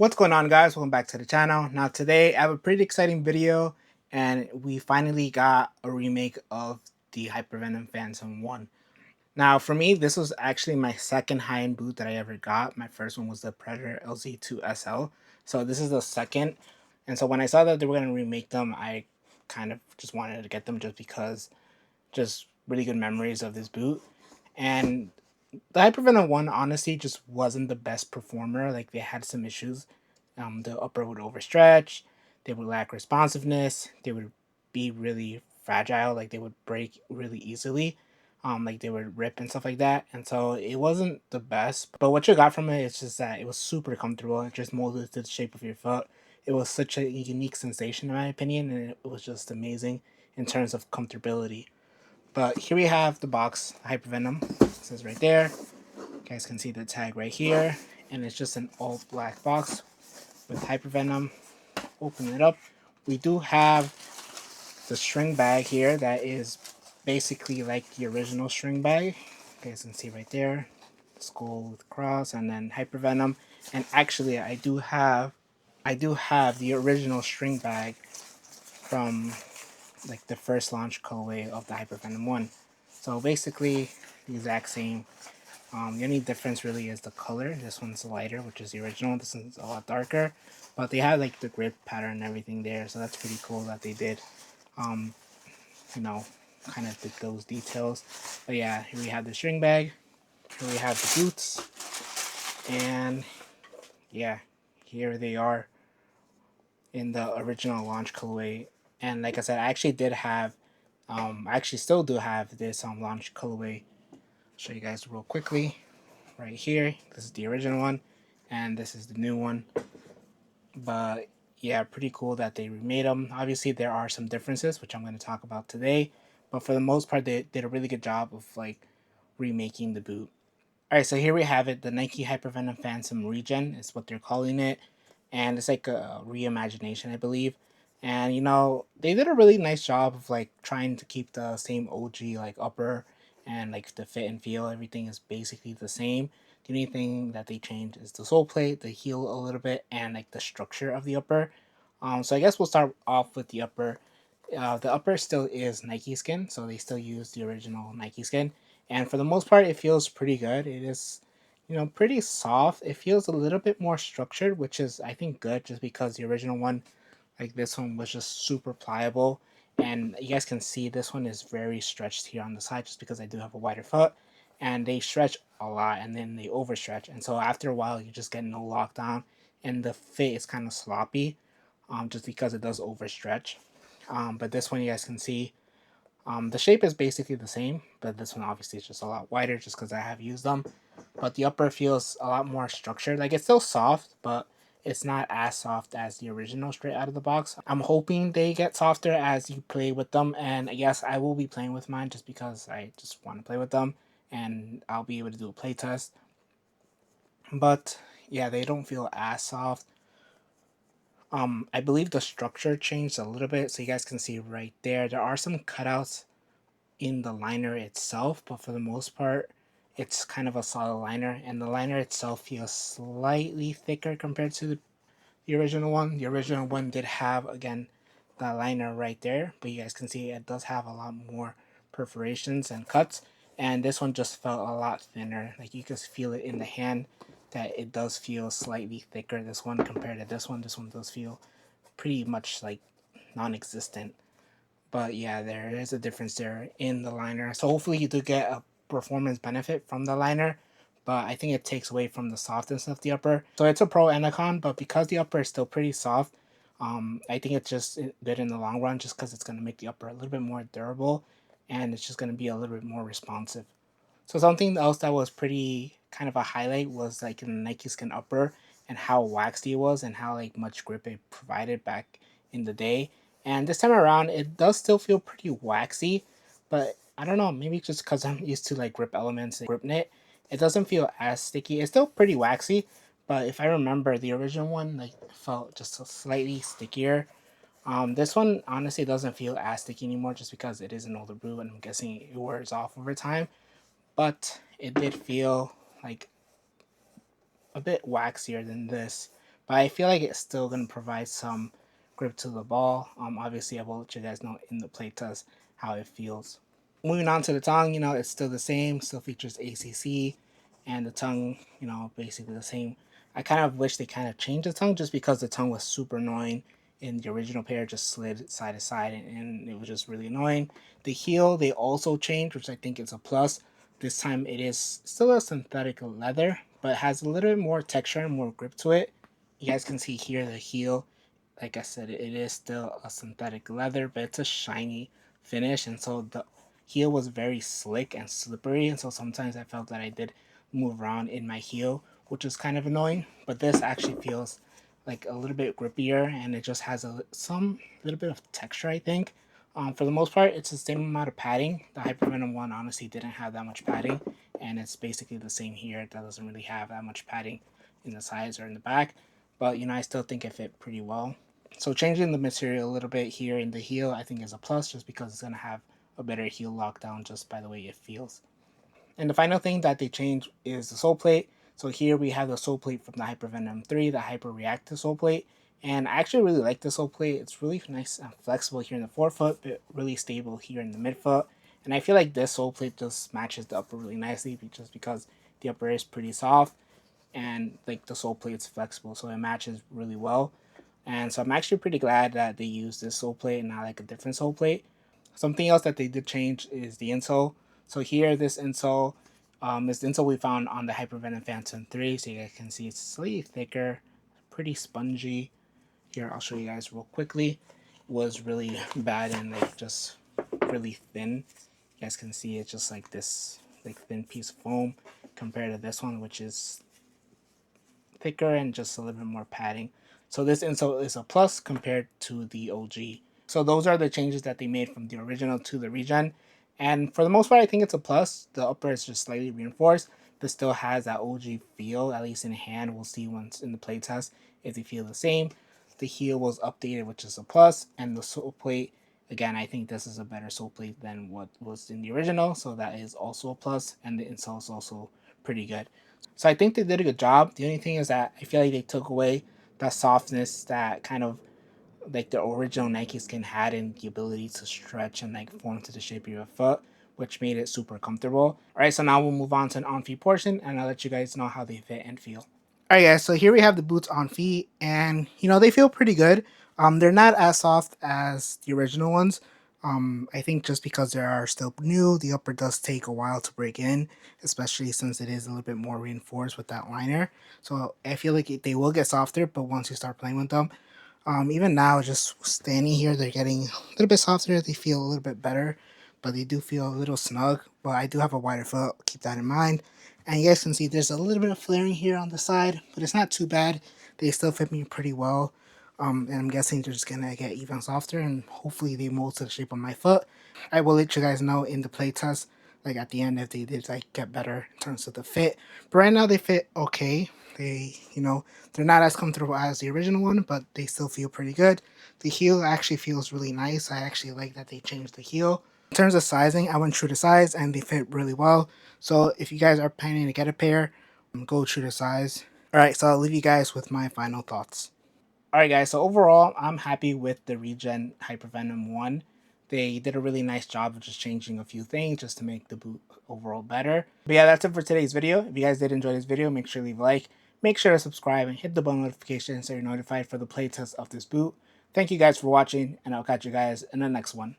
What's going on, guys? Welcome back to the channel. Now today I have a pretty exciting video, and we finally got a remake of the Hypervenom Phantom 1. Now for me, this was actually my second high-end boot that I ever got. My first one was the Predator LZ2 SL, so this is the second. And so when I saw that they were going to remake them, I kind of just wanted to get them just because, just really good memories of this boot. And the Hypervenom one honestly just wasn't the best performer. Like, they had some issues. The upper would overstretch, they would lack responsiveness, they would be really fragile, like they would break really easily. Like they would rip and stuff like that. And so it wasn't the best. But what you got from it is just that it was super comfortable. It just molded to the shape of your foot. It was such a unique sensation in my opinion, and it was just amazing in terms of comfortability. But here we have the box, Hypervenom. It says right there. You guys can see the tag right here. And it's just an all black box with Hypervenom. Open it up. We do have the string bag here that is basically like the original string bag. You guys can see right there. The skull with cross and then Hypervenom. And actually I do have the original string bag from like the first launch colorway of the Hypervenom 1. So basically the exact same. The only difference really is the color. This one's lighter, which is the original. This one's a lot darker, but they have like the grip pattern and everything there, so that's pretty cool that they did. Um, you know, kind of did those details. But yeah, here we have the string bag. Here we have the boots, and yeah, here they are in the original launch colorway. And like I said, I actually did have, I actually still do have this launch colorway. I'll show you guys real quickly. Right here, this is the original one, and this is the new one. But yeah, pretty cool that they remade them. Obviously there are some differences which I'm going to talk about today, but for the most part they did a really good job of like remaking the boot. All right, so here we have it. The Nike Hypervenom Phantom Regen is what they're calling it, and it's like a reimagination, I believe. And they did a really nice job of like trying to keep the same OG like upper, and like the fit and feel. Everything is basically the same. The only thing that they changed is the sole plate, the heel a little bit, and like the structure of the upper. So I guess we'll start off with the upper. The upper still is Nike skin, so they still use the original Nike skin, and for the most part, it feels pretty good. It is, pretty soft. It feels a little bit more structured, which is I think good, just because the original one, like this one, was just super pliable, and you guys can see this one is very stretched here on the side, just because I do have a wider foot, and they stretch a lot, and then they overstretch, and so after a while, you just get no lockdown, and the fit is kind of sloppy, just because it does overstretch. But this one you guys can see, the shape is basically the same, but this one obviously is just a lot wider just because I have used them. But the upper feels a lot more structured. Like, it's still soft, but it's not as soft as the original straight out of the box. I'm hoping they get softer as you play with them, and yes, I will be playing with mine just because I just want to play with them, and I'll be able to do a play test. But yeah, they don't feel as soft. I believe the structure changed a little bit, so you guys can see right there. There are some cutouts in the liner itself, but for the most part, it's kind of a solid liner, and the liner itself feels slightly thicker compared to the original one. The original one did have, again, the liner right there, but you guys can see it does have a lot more perforations and cuts, and this one just felt a lot thinner. Like, you can feel it in the hand that it does feel slightly thicker, this one, compared to this one. This one does feel pretty much like non-existent. But yeah, there is a difference there in the liner. So hopefully you do get a performance benefit from the liner, but I think it takes away from the softness of the upper. So it's a pro and a con, but because the upper is still pretty soft, I think it's just good in the long run, just because it's going to make the upper a little bit more durable, and it's just going to be a little bit more responsive. So something else that was pretty kind of a highlight was like in the Nike Skin upper, and how waxy it was, and how like much grip it provided back in the day. And this time around, it does still feel pretty waxy, but I don't know, maybe just because I'm used to like grip elements and grip knit, it doesn't feel as sticky. It's still pretty waxy, but if I remember, the original one like felt just slightly stickier. This one honestly doesn't feel as sticky anymore, just because it is an older brew, and I'm guessing it wears off over time, but it did feel like a bit waxier than this. but I feel like it's still going to provide some grip to the ball. Obviously, I will let you guys know in the playtest how it feels. Moving on to the tongue, it's still the same, still features ACC, and the tongue, basically the same. I kind of wish they kind of changed the tongue just because the tongue was super annoying in the original pair, just slid side to side, and it was just really annoying. The heel, they also changed, which I think is a plus. This time it is still a synthetic leather, but has a little bit more texture and more grip to it. You guys can see here the heel, like I said, it is still a synthetic leather, but it's a shiny finish, and so the heel was very slick and slippery, and so sometimes I felt that I did move around in my heel, which is kind of annoying. But this actually feels like a little bit grippier, and it just has some little bit of texture, I think. For the most part, it's the same amount of padding. The Hypervenom one honestly didn't have that much padding, and it's basically the same here. It doesn't really have that much padding in the sides or in the back, but I still think it fit pretty well. So changing the material a little bit here in the heel, I think is a plus, just because it's going to have a better heel lockdown just by the way it feels. And the final thing that they changed is the sole plate. So here we have the sole plate from the Hypervenom 3, the Hyper Reactive sole plate. And I actually really like the sole plate. It's really nice and flexible here in the forefoot, but really stable here in the midfoot. And I feel like this sole plate just matches the upper really nicely, just because the upper is pretty soft and like the sole plate's flexible, so it matches really well. And so I'm actually pretty glad that they used this sole plate and not like a different sole plate. Something else that they did change is the insole. So here, this insole is the insole we found on the Hypervenom Phantom 3. So you guys can see it's slightly thicker, pretty spongy. Here, I'll show you guys real quickly. It was really bad and like just really thin. You guys can see it's just like this like thin piece of foam compared to this one, which is thicker and just a little bit more padding. So this insole is a plus compared to the OG. So those are the changes that they made from the original to the regen. And for the most part, I think it's a plus. The upper is just slightly reinforced, but still has that OG feel, at least in hand. We'll see once in the playtest if they feel the same. The heel was updated, which is a plus, and the sole plate, again, I think this is a better sole plate than what was in the original, so that is also a plus, and the insole is also pretty good. So I think they did a good job. The only thing is that I feel like they took away that softness that kind of like the original Nike skin had, and the ability to stretch and like form to the shape of your foot, which made it super comfortable. All right, so now we'll move on to an on-feet portion, and I'll let you guys know how they fit and feel. All right, guys. So here we have the boots on feet, and they feel pretty good. They're not as soft as the original ones. I think just because they are still new, the upper does take a while to break in, especially since it is a little bit more reinforced with that liner. So I feel like they will get softer, but once you start playing with them, even now, just standing here, they're getting a little bit softer. They feel a little bit better, but they do feel a little snug. But I do have a wider foot. Keep that in mind. And you guys can see there's a little bit of flaring here on the side, but it's not too bad. They still fit me pretty well. And I'm guessing they're just gonna get even softer, and hopefully they mold to the shape of my foot. I will let you guys know in the playtest, like at the end, if they did like get better in terms of the fit. But right now they fit okay. They're not as comfortable as the original one, but they still feel pretty good. The heel actually feels really nice. I actually like that they changed the heel. In terms of sizing, I went true to size and they fit really well. So if you guys are planning to get a pair, go true to size. Alright, so I'll leave you guys with my final thoughts. Alright guys, so overall, I'm happy with the Regen Hypervenom 1. They did a really nice job of just changing a few things just to make the boot overall better. But yeah, that's it for today's video. If you guys did enjoy this video, make sure to leave a like, make sure to subscribe, and hit the bell notification so you're notified for the playtest of this boot. Thank you guys for watching, and I'll catch you guys in the next one.